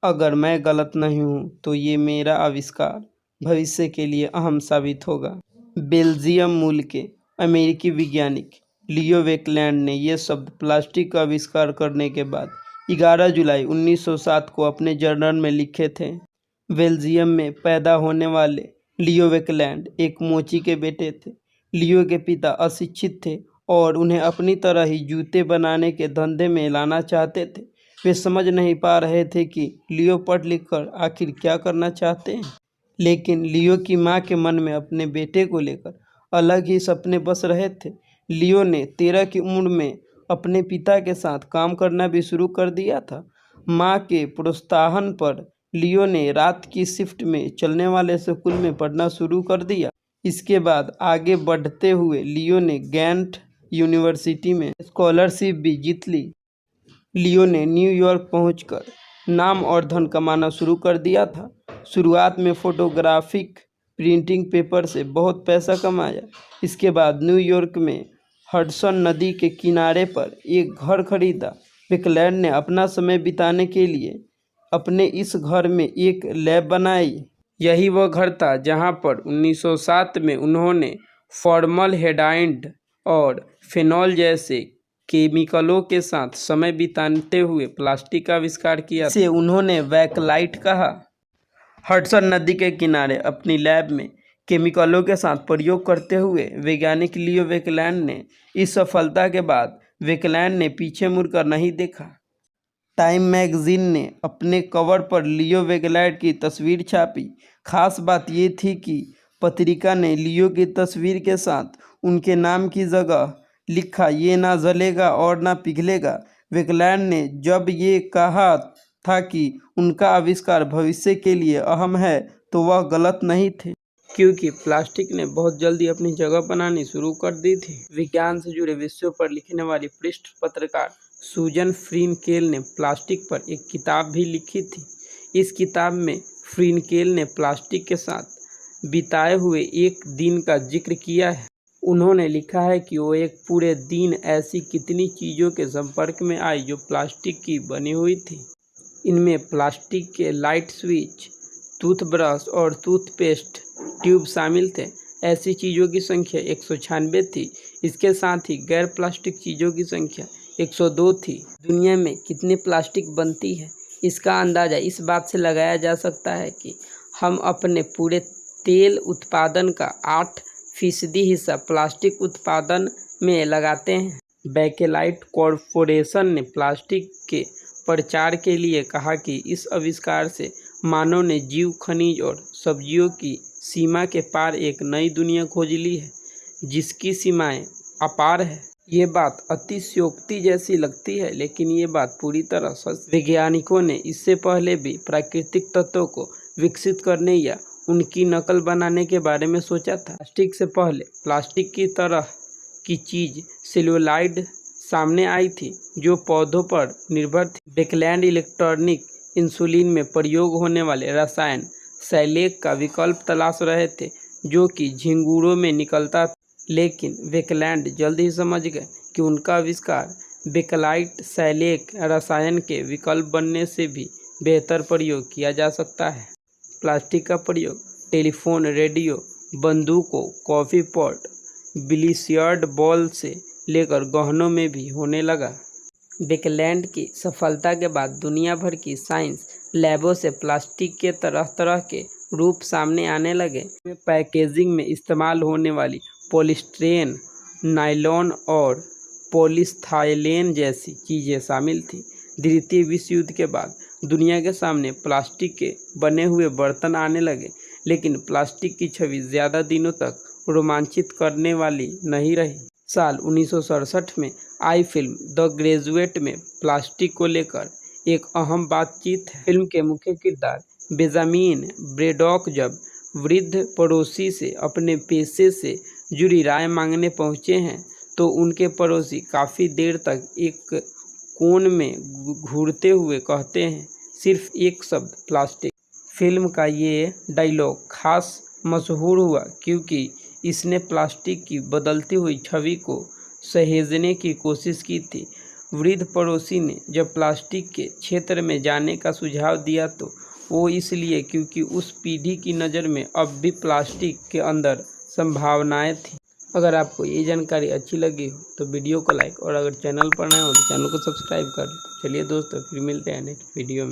अगर मैं गलत नहीं हूँ तो ये मेरा आविष्कार भविष्य के लिए अहम साबित होगा। बेल्जियम मूल के अमेरिकी वैज्ञानिक लियो वेकलैंड ने ये शब्द प्लास्टिक का आविष्कार करने के बाद 11 जुलाई 1907 को अपने जर्नल में लिखे थे। बेल्जियम में पैदा होने वाले लियो वेकलैंड एक मोची के बेटे थे। लियो के पिता अशिक्षित थे और उन्हें अपनी तरह ही जूते बनाने के धंधे में लाना चाहते थे। वे समझ नहीं पा रहे थे कि लियो पढ़ लिख कर आखिर क्या करना चाहते हैं, लेकिन लियो की माँ के मन में अपने बेटे को लेकर अलग ही सपने बस रहे थे। लियो ने 13 की उम्र में अपने पिता के साथ काम करना भी शुरू कर दिया था। माँ के प्रोत्साहन पर लियो ने रात की शिफ्ट में चलने वाले स्कूल में पढ़ना शुरू कर दिया। इसके बाद आगे बढ़ते हुए लियो ने गेंट यूनिवर्सिटी में स्कॉलरशिप भी जीत ली। लियो ने न्यूयॉर्क पहुंचकर नाम और धन कमाना शुरू कर दिया था। शुरुआत में फोटोग्राफिक प्रिंटिंग पेपर से बहुत पैसा कमाया। इसके बाद न्यूयॉर्क में हडसन नदी के किनारे पर एक घर खरीदा। वेकलैंड ने अपना समय बिताने के लिए अपने इस घर में एक लैब बनाई। यही वह घर था जहां पर 1907 में उन्होंने फॉर्मलडेहाइड और फेनॉल जैसे केमिकलों के साथ समय बिताते हुए प्लास्टिक का आविष्कार किया। इसे उन्होंने बैकलाइट कहा। हडसन नदी के किनारे अपनी लैब में केमिकलों के साथ प्रयोग करते हुए वैज्ञानिक लियो वेकलैंड ने इस सफलता के बाद वेकलैंड ने पीछे मुड़कर नहीं देखा। टाइम मैगजीन ने अपने कवर पर लियो वेकलैंड की तस्वीर छापी। खास बात ये थी कि पत्रिका ने लियो की तस्वीर के साथ उनके नाम की जगह लिखा, ये ना जलेगा और ना पिघलेगा। वेकलैंड ने जब ये कहा था कि उनका आविष्कार भविष्य के लिए अहम है तो वह गलत नहीं थे, क्योंकि प्लास्टिक ने बहुत जल्दी अपनी जगह बनानी शुरू कर दी थी। विज्ञान से जुड़े विषयों पर लिखने वाली पृष्ठ पत्रकार सूजन फ्रीनकेल ने प्लास्टिक पर एक किताब भी लिखी थी। इस किताब में फ्रीनकेल ने प्लास्टिक के साथ बिताए हुए एक दिन का जिक्र किया है। उन्होंने लिखा है कि वो एक पूरे दिन ऐसी कितनी चीज़ों के संपर्क में आई जो प्लास्टिक की बनी हुई थी। इनमें प्लास्टिक के लाइट स्विच, टूथब्रश और टूथपेस्ट ट्यूब शामिल थे। ऐसी चीज़ों की संख्या 196 थी। इसके साथ ही गैर प्लास्टिक चीज़ों की संख्या 102 थी। दुनिया में कितनी प्लास्टिक बनती है, इसका अंदाज़ा इस बात से लगाया जा सकता है कि हम अपने पूरे तेल उत्पादन का 8% हिस्सा प्लास्टिक उत्पादन में लगाते हैं। बैकेलाइट कॉरपोरेशन ने प्लास्टिक के प्रचार के लिए कहा कि इस आविष्कार से मानव ने जीव, खनिज और सब्जियों की सीमा के पार एक नई दुनिया खोज ली है, जिसकी सीमाएं अपार है। ये बात अतिशयोक्ति जैसी लगती है, लेकिन ये बात पूरी तरह सच। वैज्ञानिकों ने इससे पहले भी प्राकृतिक तत्वों को विकसित करने या उनकी नकल बनाने के बारे में सोचा था। प्लास्टिक से पहले प्लास्टिक की तरह की चीज सेल्यूलाइड सामने आई थी, जो पौधों पर निर्भर थी। वेकलैंड इलेक्ट्रॉनिक इंसुलिन में प्रयोग होने वाले रसायन सैलेक का विकल्प तलाश रहे थे, जो कि झींगुरों में निकलता था। लेकिन वेकलैंड जल्द ही समझ गए कि उनका आविष्कार बेकलाइट सैलेक रसायन के विकल्प बनने से भी बेहतर प्रयोग किया जा सकता है। प्लास्टिक का प्रयोग टेलीफोन, रेडियो, बंदूकों, कॉफ़ी पॉट, बिलियर्ड बॉल से लेकर गहनों में भी होने लगा। वेकलैंड की सफलता के बाद दुनिया भर की साइंस लैबों से प्लास्टिक के तरह तरह के रूप सामने आने लगे। पैकेजिंग में इस्तेमाल होने वाली पॉलीस्टीरीन, नायलॉन और पॉलीस्थाइलेन जैसी चीज़ें शामिल थीं। द्वितीय विश्व युद्ध के बाद दुनिया के सामने प्लास्टिक के बने हुए बर्तन आने लगे, लेकिन प्लास्टिक की छवि ज़्यादा दिनों तक रोमांचित करने वाली नहीं रही। साल 1967 में आई फिल्म द ग्रेजुएट में प्लास्टिक को लेकर एक अहम बातचीत है। फिल्म के मुख्य किरदार बेंजामिन ब्रैडॉक जब वृद्ध पड़ोसी से अपने पेशे से जुड़ी राय मांगने पहुंचे हैं, तो उनके पड़ोसी काफ़ी देर तक एक कोने में घूरते हुए कहते हैं, सिर्फ एक शब्द, प्लास्टिक। फिल्म का ये डायलॉग खास मशहूर हुआ क्योंकि इसने प्लास्टिक की बदलती हुई छवि को सहेजने की कोशिश की थी। वृद्ध पड़ोसी ने जब प्लास्टिक के क्षेत्र में जाने का सुझाव दिया तो वो इसलिए क्योंकि उस पीढ़ी की नज़र में अब भी प्लास्टिक के अंदर संभावनाएं थी। अगर आपको ये जानकारी अच्छी लगी हो तो वीडियो को लाइक और अगर चैनल पर नए हो तो चैनल को सब्सक्राइब कर लो। चलिए दोस्तों, फिर मिलते हैं नेक्स्ट वीडियो में।